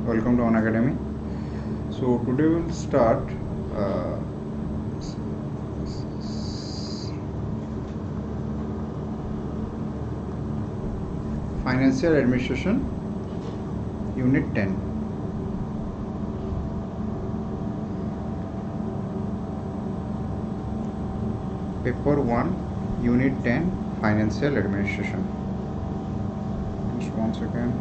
Welcome to Unacademy. So today we'll start Financial Administration Unit 10. Paper 1, Unit 10, Financial Administration. Just one second.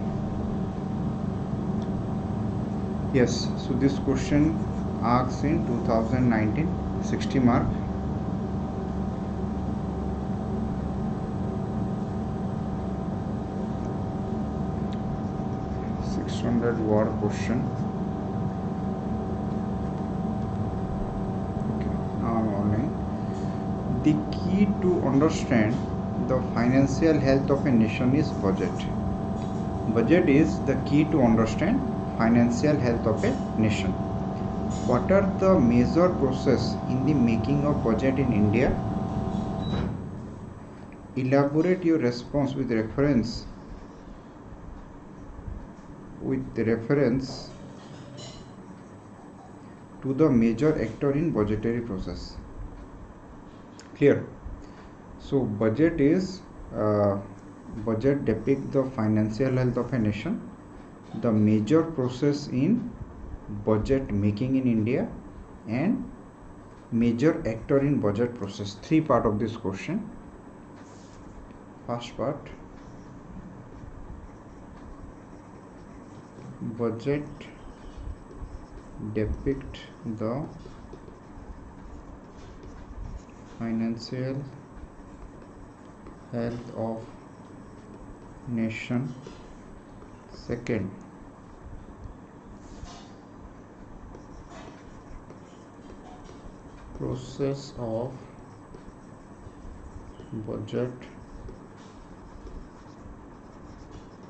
Yes, so this question asks in 2019, 60 mark. Word question. Okay, now I'm online. The key to understand the financial health of a nation is budget. Budget is the key to understand financial health of a nation. What are the major process in the making of budget in India? Elaborate your response with reference to the major actor in budgetary process. Clear? So budget is budget depicts the financial health of a nation, the major process in budget making in India, and major actor in budget process. Three part of this question. First part, budget depict the financial health of nation. Second, process of budget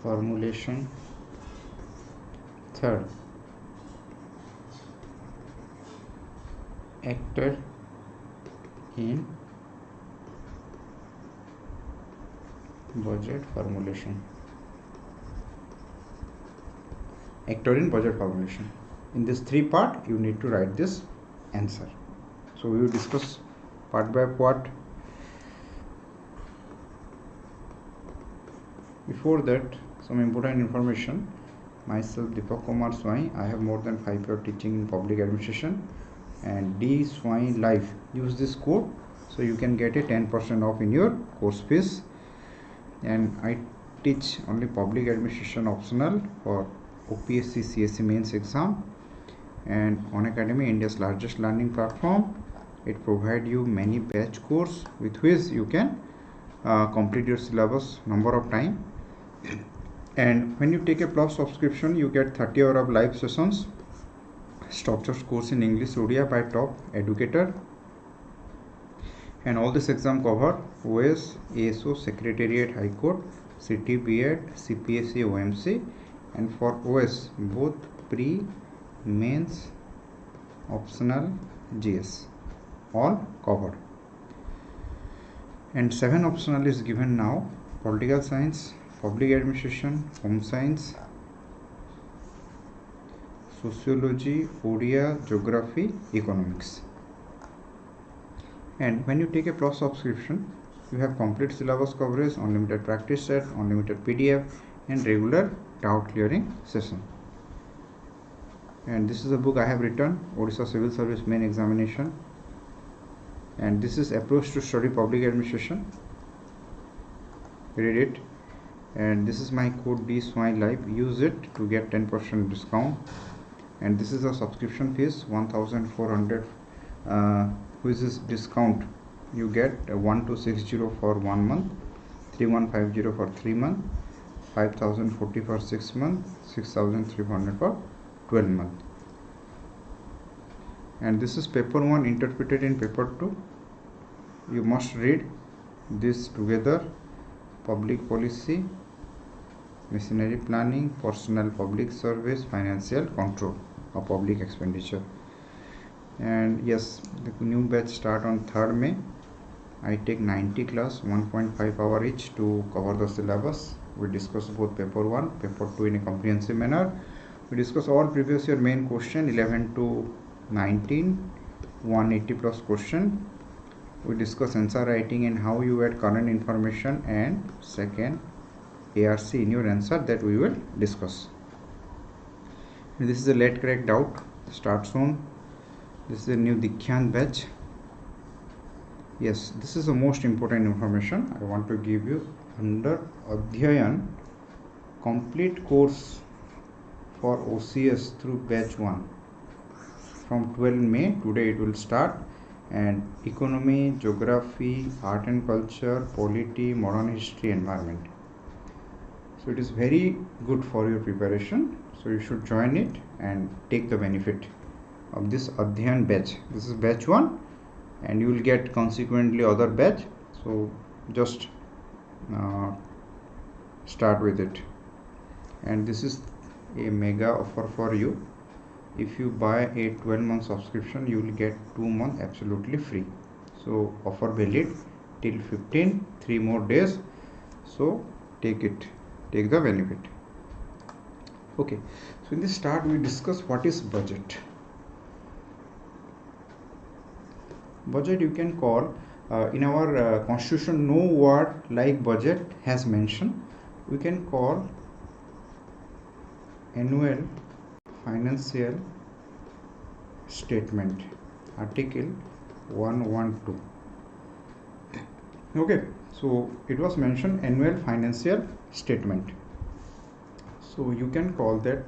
formulation. Third, actor in budget formulation. Actor in budget formulation. In this three part, you need to write this answer. So we will discuss part by part. Before that, some important information. Myself, Deepak Swain. I have more than 5 years teaching in public administration, and D Swain Life. Use this code so you can get a 10% off in your course fees. And I teach only public administration optional for OPSC CSE mains exam. And Unacademy, India's largest learning platform, it provides you many batch course with which you can complete your syllabus number of time. And when you take a plus subscription, you get 30 hours of live sessions, structured course in English Odia by top educator, and all this exam cover OS, ASO, Secretariat, High Court, CT, B.Ed, CPSC, OMC, and for OS both pre, mains, optional, GS, all covered. And 7 optional is given now: political science, public administration, home science, sociology, Odia, geography, economics. And when you take a plus subscription, you have complete syllabus coverage, unlimited practice set, unlimited PDF, and regular doubt clearing session. And this is a book I have written, Odisha Civil Service Main Examination. And this is Approach to Study Public Administration. Read it. And this is my code D Swain Live. Use it to get 10% discount. And this is a subscription fees 1,400, which is discount. You get 1,260 for 1 month, 3,150 for 3 months, 5,040 for 6 months, 6,300 for 12 months. And this is paper 1 interpreted in paper 2. You must read this together: public policy, machinery planning, personal public service, financial control of public expenditure. And yes, the new batch start on 3rd May. I take 90 class, 1.5 hour each to cover the syllabus. We discuss both paper 1, paper 2 in a comprehensive manner. We discuss all previous year main question 11 to 19, 180 plus question. We discuss answer writing and how you add current information and second ARC in your answer that we will discuss. This is a late correct doubt. Start soon. This is a new Dikhyant batch. Yes, this is the most important information I want to give you. Under Adhyayan, complete course for OCS through batch 1 from 12 May. Today it will start, and economy, geography, art and culture, polity, modern history, environment. So it is very good for your preparation. So you should join it and take the benefit of this Adhyayan batch. This is batch 1 and you will get consequently other batch. So just start with it. And this is a mega offer for you. If you buy a 12-month subscription, you will get 2 months absolutely free. So offer valid till 15, 3 more days. So take it, take the benefit. Okay, so in this start we discuss what is budget. Budget you can call in our constitution, no word like budget has mentioned. We can call annual financial statement, article 112. Okay, so it was mentioned annual financial statement. So you can call that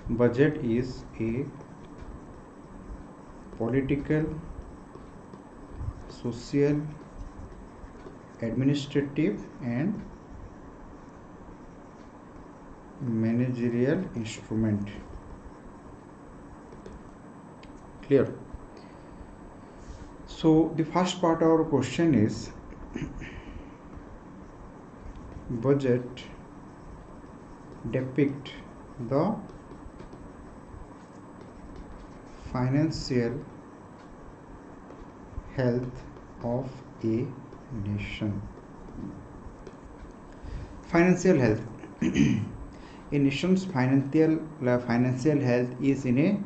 budget is a political, social, administrative and managerial instrument. Clear? So the first part of our question is budget depict the financial health of a nation. Financial health. A nation's financial health is in a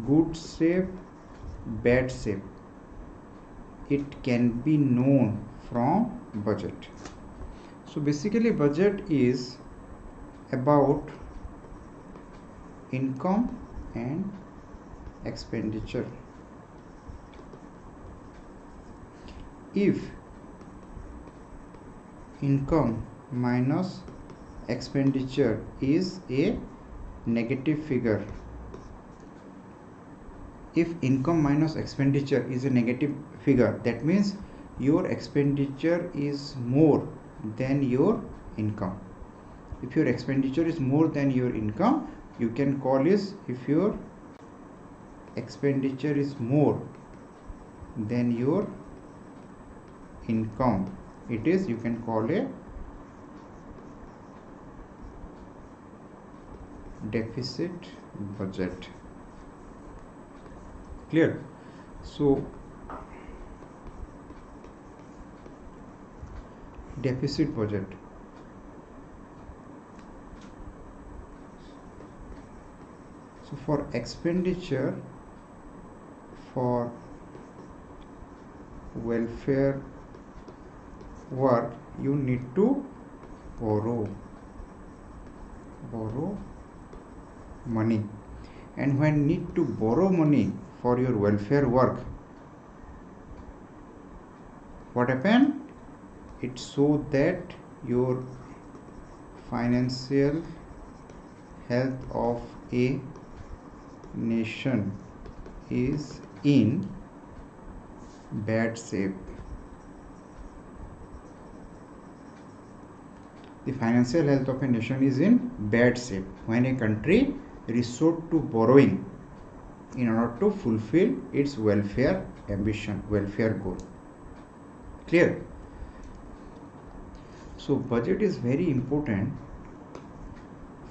good shape, bad shape. It can be known from budget. So basically budget is about income and expenditure. If income minus expenditure is a negative figure, if income minus expenditure is a negative figure, that means your expenditure is more than your income. If your expenditure is more than your income, you can call this, if your expenditure is more than your income, it is, you can call a deficit budget. Clear? So deficit budget. So for expenditure for welfare work, you need to borrow money, and when need to borrow money for your welfare work, what happen? It shows that your financial health of a nation is in bad shape. The financial health of a nation is in bad shape when a country resort to borrowing in order to fulfill its welfare ambition, welfare goal. Clear? So budget is very important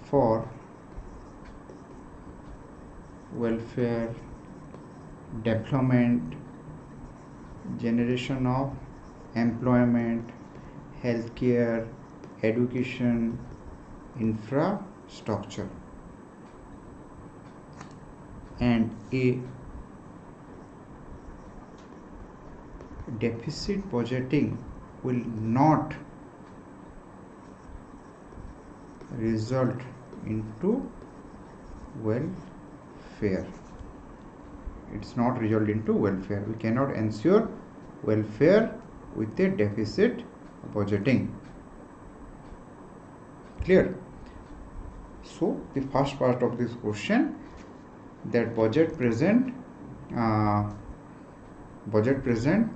for welfare, development, generation of employment, healthcare, education, infrastructure. and a deficit budgeting will not result into welfare. It's not result into welfare. We cannot ensure welfare with a deficit budgeting. Clear? So the first part of this question, that budget present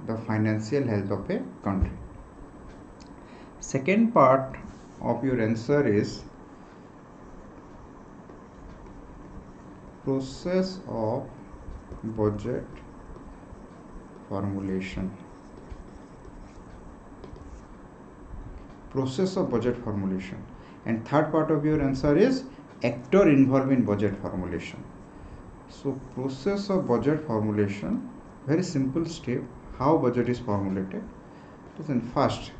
the financial health of a country. Second part of your answer is process of budget formulation. Process of budget formulation. And third part of your answer is actor involved in budget formulation. So process of budget formulation, very simple step, how budget is formulated. Listen, first,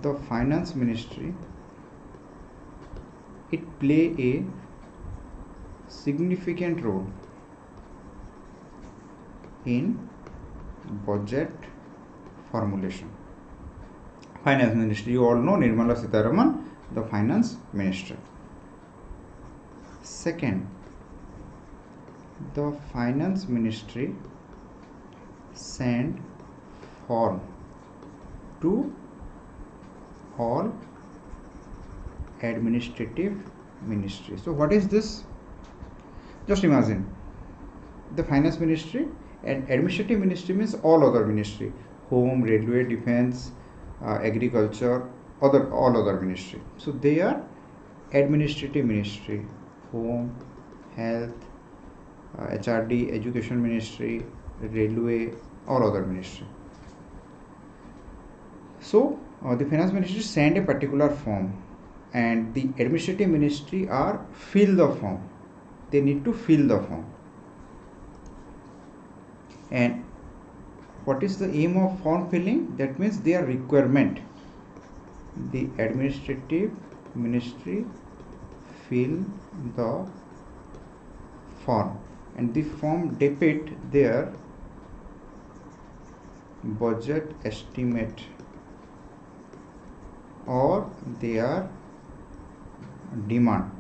the finance ministry, it play a significant role in budget formulation. Finance ministry, you all know Nirmala Sitharaman, the finance minister. Second, the finance ministry send form to all administrative ministry. So what is this? Just imagine, the finance ministry and administrative ministry means all other ministry, home, railway, defense, agriculture, all other ministry. So they are administrative ministry, home, health, HRD, education ministry, railway, all other ministry. So the finance ministry send a particular form and the administrative ministry are fill the form. They need to fill the form. And what is the aim of form filling? That means their requirement. The administrative ministry fill the form and the form depict their budget estimate or their demand.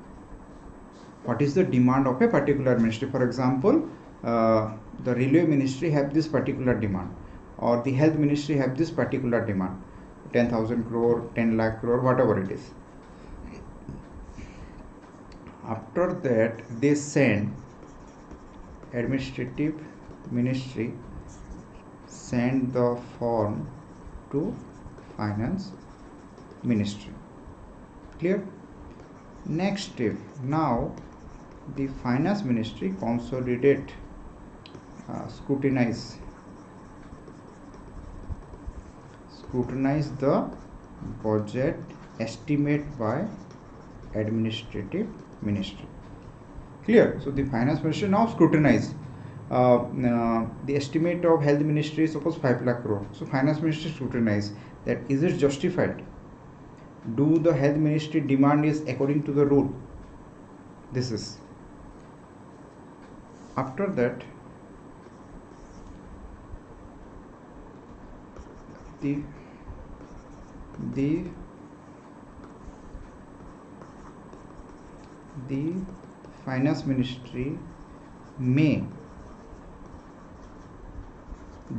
What is the demand of a particular ministry? For example, the railway ministry have this particular demand, or the health ministry have this particular demand, 10,000 crore, 10 lakh crore, whatever it is. After that, they send administrative ministry send the form to finance ministry. Clear? Next step, now the finance ministry consolidate, scrutinize the budget estimate by administrative ministry. Clear? So the finance ministry now scrutinize the estimate of health ministry, suppose 5 lakh crore. So finance ministry scrutinize that is it justified? Do the health ministry demand is according to the rule? This is. After that, the finance ministry may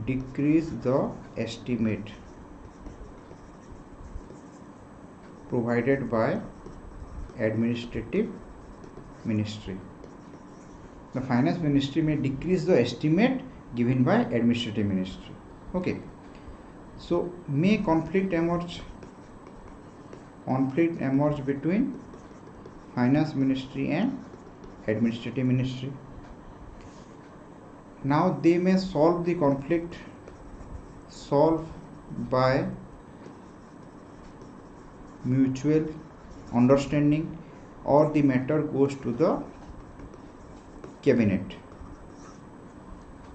decrease the estimate provided by administrative ministry. The finance ministry may decrease the estimate given by administrative ministry. Okay. So may conflict emerge between finance ministry and administrative ministry. Now they may solve the conflict by mutual understanding, or the matter goes to the cabinet.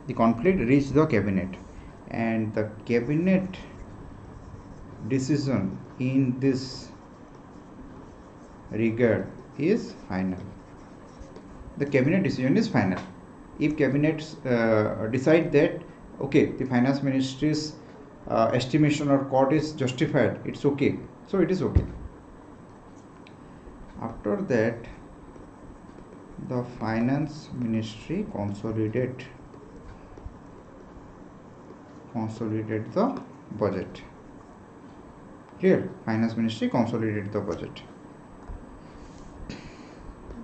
The conflict reaches the cabinet and the cabinet decision in this regard is final. the cabinet decision is final. If cabinet decide that okay, the finance ministry's estimation or quote is justified, it's okay, so it is okay. After that, the finance ministry consolidate the budget. Clear? Finance ministry consolidate the budget.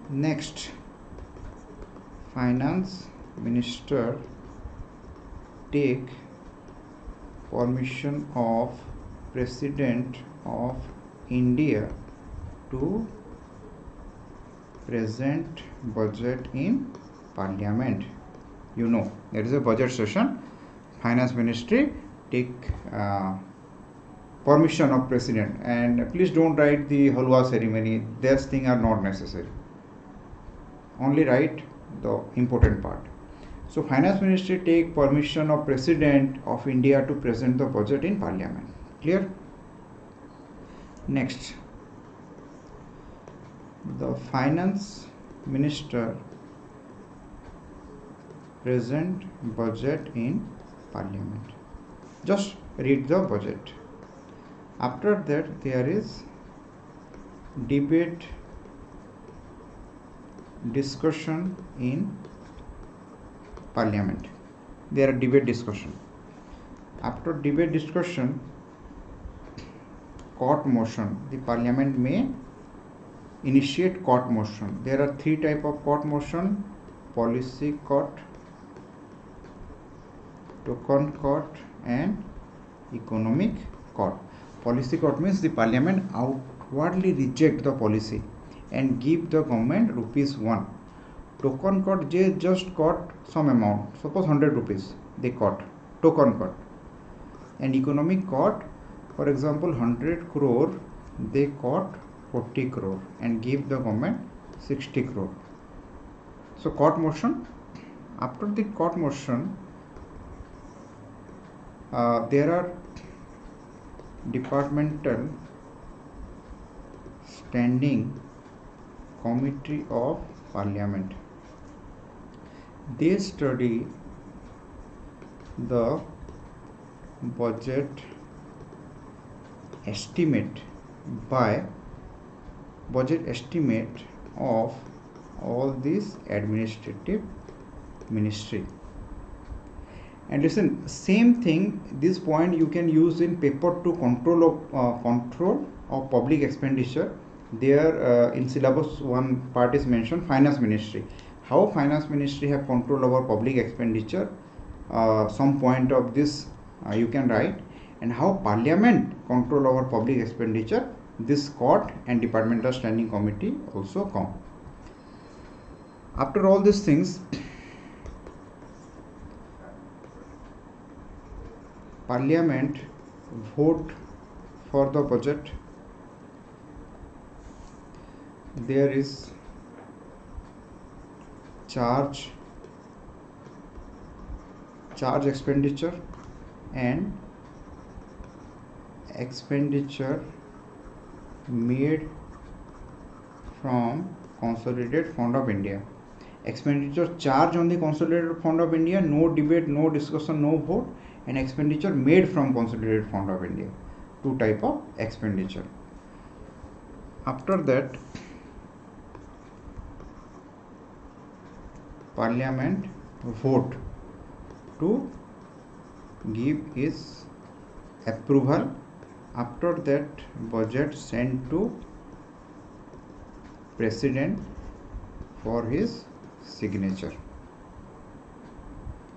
Next, finance minister take permission of President of India to present budget in Parliament. You know, there is a budget session. Finance ministry take permission of president, and please don't write the halwa ceremony. These things are not necessary. Only write the important part. So finance ministry take permission of President of India to present the budget in Parliament. Clear? Next, the finance minister present budget in Parliament. Just read the budget. After that, there is debate, discussion in Parliament. There are debate, discussion. After debate, discussion, court motion. The Parliament may initiate court motion. There are three types of court motion: policy court, token court, and economic court. Policy court means the Parliament outwardly reject the policy and give the government ₹1. Token court, they just got some amount, suppose 100 rupees they got, token court. And economic court, for example 100 crore, they got 40 crore and give the government 60 crore. So court motion. After the court motion, there are Departmental Standing Committee of Parliament. They study the budget estimate of all these administrative ministry. And listen, same thing, this point you can use in paper 2, control of public expenditure. There in syllabus 1 part is mentioned finance ministry. How finance ministry have control over public expenditure, some point of this you can write. And how Parliament control over public expenditure, this court and Departmental Standing Committee also come. After all these things, Parliament vote for the budget. There is charge expenditure and expenditure made from Consolidated Fund of India. Expenditure charge on the Consolidated Fund of India, no debate, no discussion, no vote. And expenditure made from Consolidated Fund of India. Two type of expenditure. After that, Parliament vote to give its approval. After that, budget sent to President for his signature.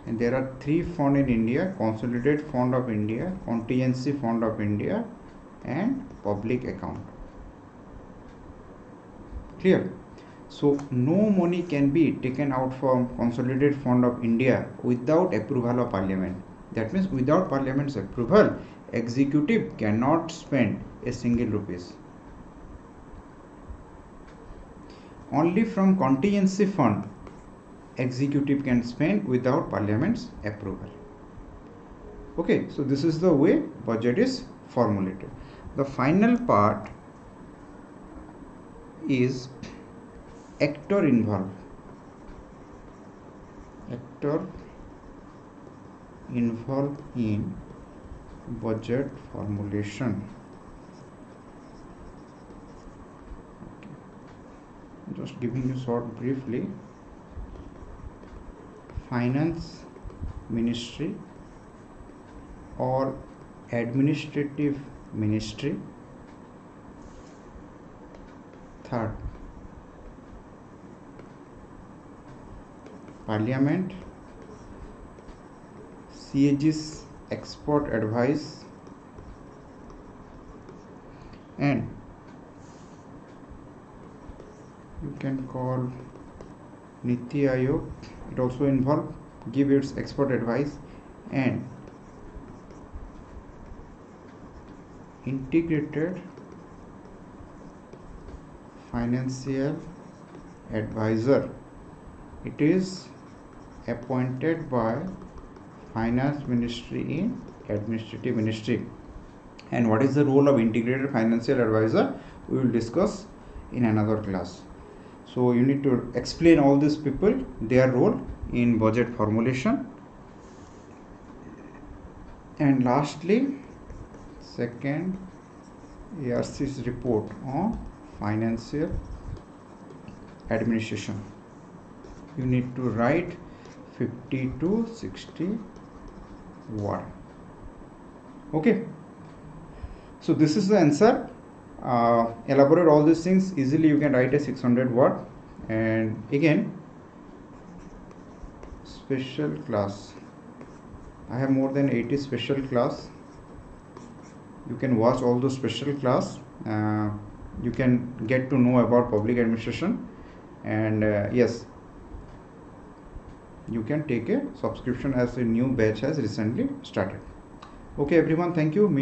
And there are three funds in India: Consolidated Fund of India, Contingency Fund of India, and Public Account. Clear? So no money can be taken out from Consolidated Fund of India without approval of Parliament. That means without Parliament's approval, executive cannot spend a single rupees. Only from Contingency Fund executive can spend without Parliament's approval. Okay, so this is the way budget is formulated. The final part is actor involved. actor involved in budget formulation. Okay. Just giving you short briefly. Finance ministry or administrative ministry. Third, Parliament, CAG's expert advice, and you can call Niti Aayog. It also involve give its expert advice, and integrated financial advisor. It is appointed by finance ministry in administrative ministry. And what is the role of integrated financial advisor, we will discuss in another class. So you need to explain all these people, their role in budget formulation. And lastly, second, ARC's report on financial administration. You need to write 50 to 60 word. Okay, so this is the answer. Elaborate all these things easily. You can write a 600 word. And again, special class, I have more than 80 special class. You can watch all those special class. You can get to know about public administration, and yes, you can take a subscription as a new batch has recently started. Okay everyone, thank you.